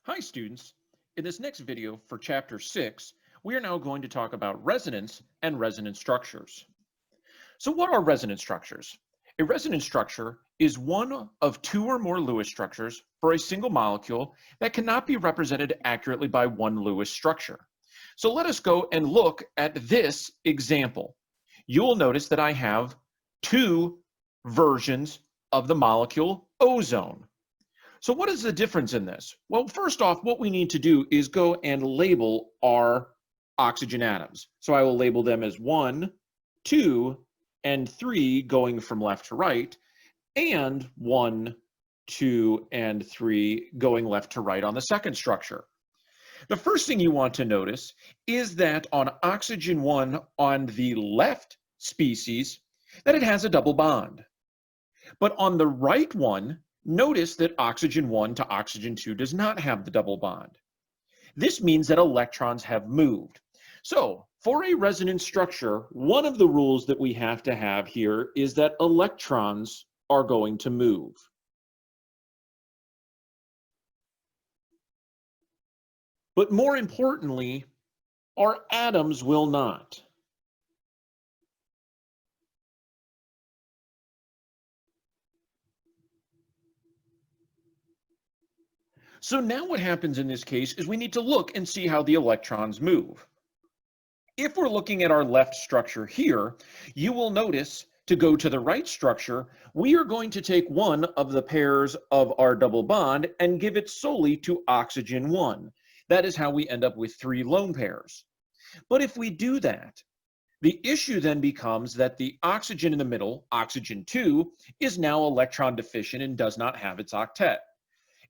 Hi students, in this next video for chapter 6, we are now going to talk about resonance and resonance structures. So what are resonance structures? A resonance structure is one of two or more Lewis structures for a single molecule that cannot be represented accurately by one Lewis structure. So let us go and look at this example. You will notice that I have two versions of the molecule ozone. So what is the difference in this? Well, first off, what we need to do is go and label our oxygen atoms. So I will label them as 1, 2, and 3 going from left to right, and 1, 2, and 3 going left to right on the second structure. The first thing you want to notice is that on oxygen 1 on the left species, that it has a double bond. But on the right one, notice that oxygen 1 to oxygen 2 does not have the double bond. This means that electrons have moved. So for a resonance structure, one of the rules that we have to have here is that electrons are going to move. But more importantly, our atoms will not. So now what happens in this case is we need to look and see how the electrons move. If we're looking at our left structure here, you will notice to go to the right structure, we are going to take one of the pairs of our double bond and give it solely to oxygen 1. That is how we end up with 3 lone pairs. But if we do that, the issue then becomes that the oxygen in the middle, oxygen 2, is now electron deficient and does not have its octet.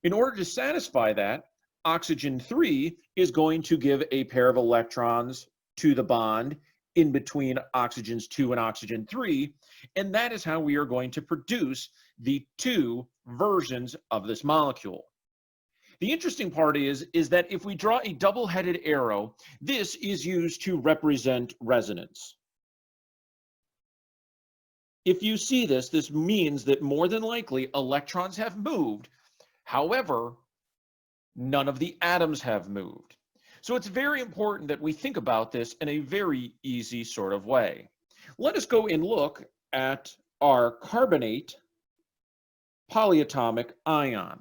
In order to satisfy that, oxygen 3 is going to give a pair of electrons to the bond in between oxygens 2 and oxygen 3, and that is how we are going to produce the two versions of this molecule. The interesting part is that if we draw a double-headed arrow, this is used to represent resonance. If you see this, this means that more than likely electrons have moved. However, none of the atoms have moved. So it's very important that we think about this in a very easy sort of way. Let us go and look at our carbonate polyatomic ion.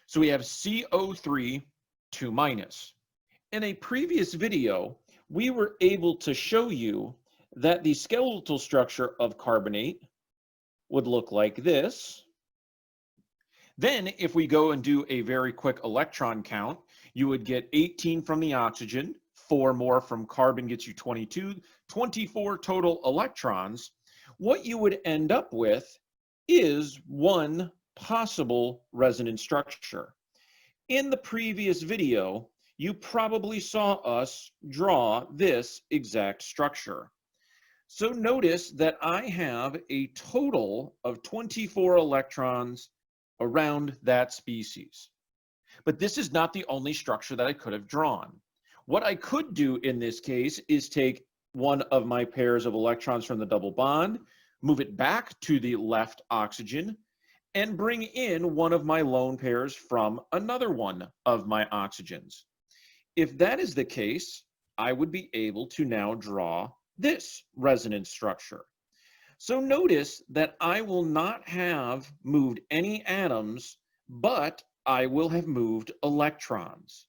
So we have CO3 2-. In a previous video, we were able to show you that the skeletal structure of carbonate would look like this. Then if we go and do a very quick electron count, you would get 18 from the oxygen, 4 more from carbon gets you 22, 24 total electrons. What you would end up with is one possible resonance structure. In the previous video, you probably saw us draw this exact structure. So notice that I have a total of 24 electrons around that species. But this is not the only structure that I could have drawn. What I could do in this case is take one of my pairs of electrons from the double bond, move it back to the left oxygen, and bring in one of my lone pairs from another one of my oxygens. If that is the case, I would be able to now draw this resonance structure. So notice that I will not have moved any atoms, but I will have moved electrons.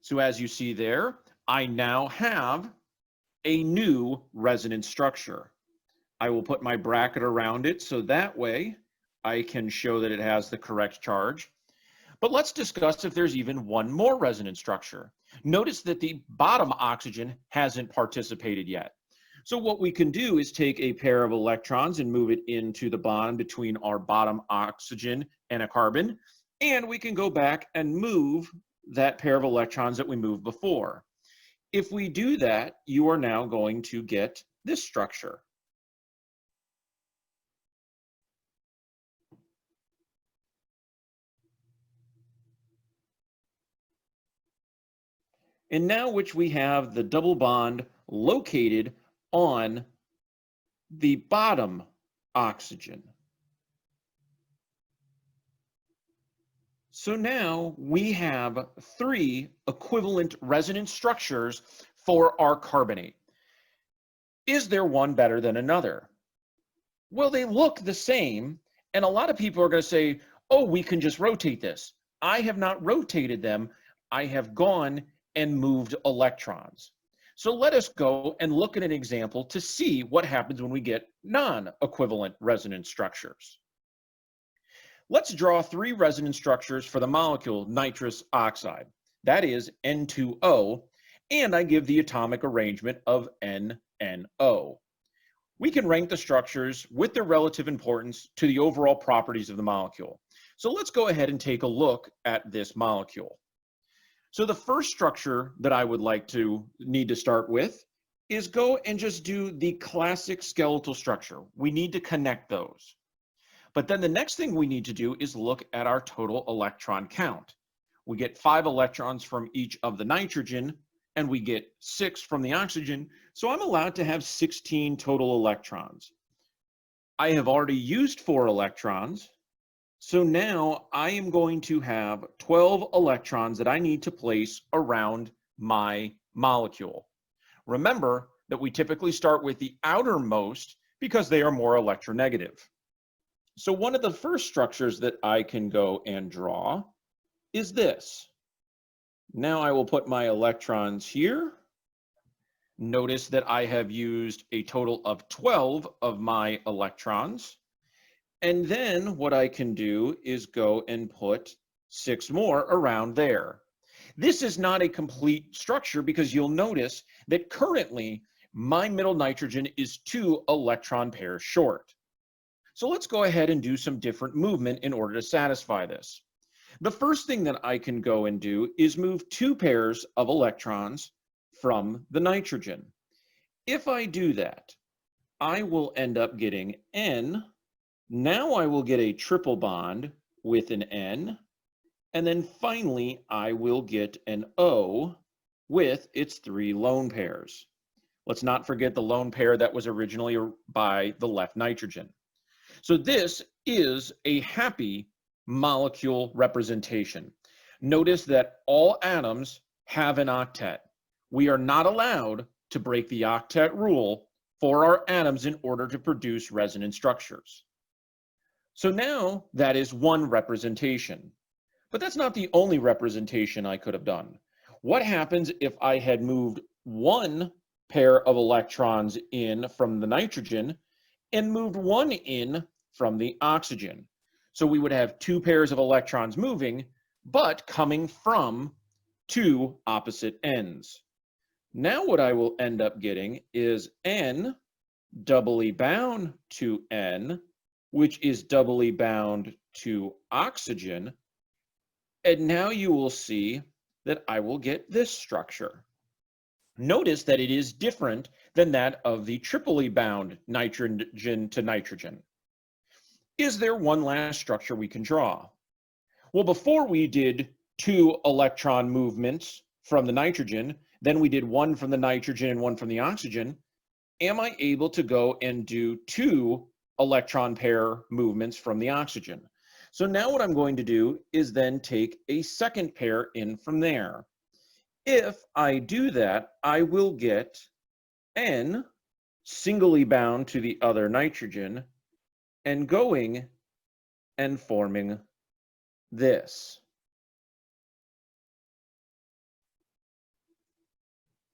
So as you see there, I now have a new resonance structure. I will put my bracket around it so that way I can show that it has the correct charge. But let's discuss if there's even one more resonance structure. Notice that the bottom oxygen hasn't participated yet. So what we can do is take a pair of electrons and move it into the bond between our bottom oxygen and a carbon, and we can go back and move that pair of electrons that we moved before. If we do that, you are now going to get this structure. And now which we have the double bond located on the bottom oxygen. So now we have 3 equivalent resonance structures for our carbonate. Is there one better than another? Well, they look the same, and a lot of people are going to say, oh, we can just rotate this. I have not rotated them. I have gone and moved electrons. So let us go and look at an example to see what happens when we get non-equivalent resonance structures. Let's draw 3 resonance structures for the molecule nitrous oxide. That is N2O, and I give the atomic arrangement of NNO. We can rank the structures with their relative importance to the overall properties of the molecule. So let's go ahead and take a look at this molecule. So the first structure that I would need to start with is go and just do the classic skeletal structure. We need to connect those. But then the next thing we need to do is look at our total electron count. We get 5 electrons from each of the nitrogen, and we get 6 from the oxygen, so I'm allowed to have 16 total electrons. I have already used 4 electrons, so now I am going to have 12 electrons that I need to place around my molecule. Remember that we typically start with the outermost because they are more electronegative. So one of the first structures that I can go and draw is this. Now I will put my electrons here. Notice that I have used a total of 12 of my electrons. And then what I can do is go and put 6 more around there. This is not a complete structure because you'll notice that currently my middle nitrogen is 2 electron pairs short. So let's go ahead and do some different movement in order to satisfy this. The first thing that I can go and do is move 2 pairs of electrons from the nitrogen. If I do that, I will end up getting N. Now I will get a triple bond with an N. And then finally, I will get an O with its 3 lone pairs. Let's not forget the lone pair that was originally by the left nitrogen. So this is a happy molecule representation. Notice that all atoms have an octet. We are not allowed to break the octet rule for our atoms in order to produce resonance structures. So now that is one representation. But that's not the only representation I could have done. What happens if I had moved 1 pair of electrons in from the nitrogen and moved 1 in from the oxygen? So we would have 2 pairs of electrons moving, but coming from 2 opposite ends. Now what I will end up getting is N doubly bound to N, which is doubly bound to oxygen. And now you will see that I will get this structure. Notice that it is different than that of the triply bound nitrogen to nitrogen. Is there one last structure we can draw? Well, before we did 2 electron movements from the nitrogen, then we did 1 from the nitrogen and 1 from the oxygen. Am I able to go and do 2 electron pair movements from the oxygen? So now what I'm going to do is then take a second pair in from there. If I do that, I will get N singly bound to the other nitrogen and going and forming this.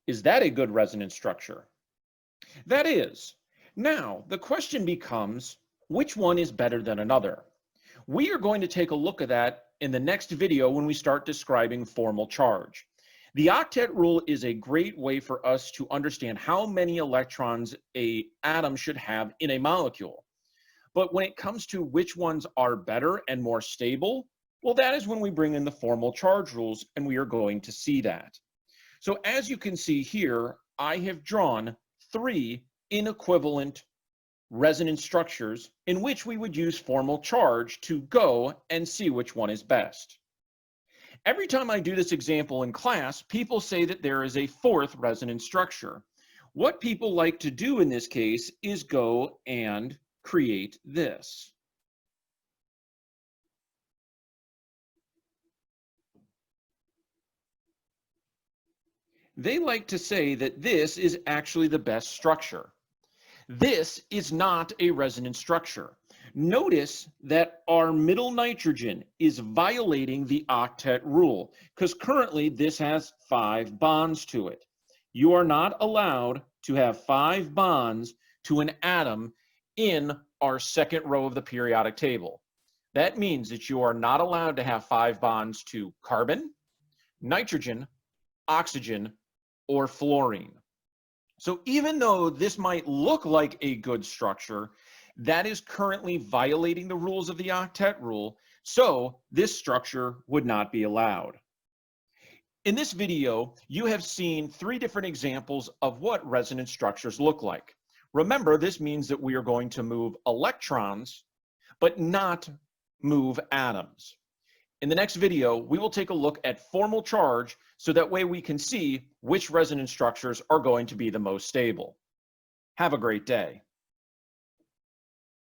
Is that a good resonance structure? That is. Now, the question becomes, which one is better than another? We are going to take a look at that in the next video when we start describing formal charge. The octet rule is a great way for us to understand how many electrons an atom should have in a molecule. But when it comes to which ones are better and more stable, well, that is when we bring in the formal charge rules, and we are going to see that. So as you can see here, I have drawn 3 inequivalent resonance structures in which we would use formal charge to go and see which one is best. Every time I do this example in class, people say that there is a 4th resonance structure. What people like to do in this case is go and create this. they like to say that this is actually the best structure. This is not a resonance structure. Notice that our middle nitrogen is violating the octet rule because currently this has 5 bonds to it. You are not allowed to have 5 bonds to an atom in our second row of the periodic table. That means that you are not allowed to have 5 bonds to carbon, nitrogen, oxygen, or fluorine. So even though this might look like a good structure, that is currently violating the rules of the octet rule, so this structure would not be allowed. In this video, you have seen 3 different examples of what resonance structures look like. Remember, this means that we are going to move electrons, but not move atoms. In the next video, we will take a look at formal charge so that way we can see which resonance structures are going to be the most stable. Have a great day.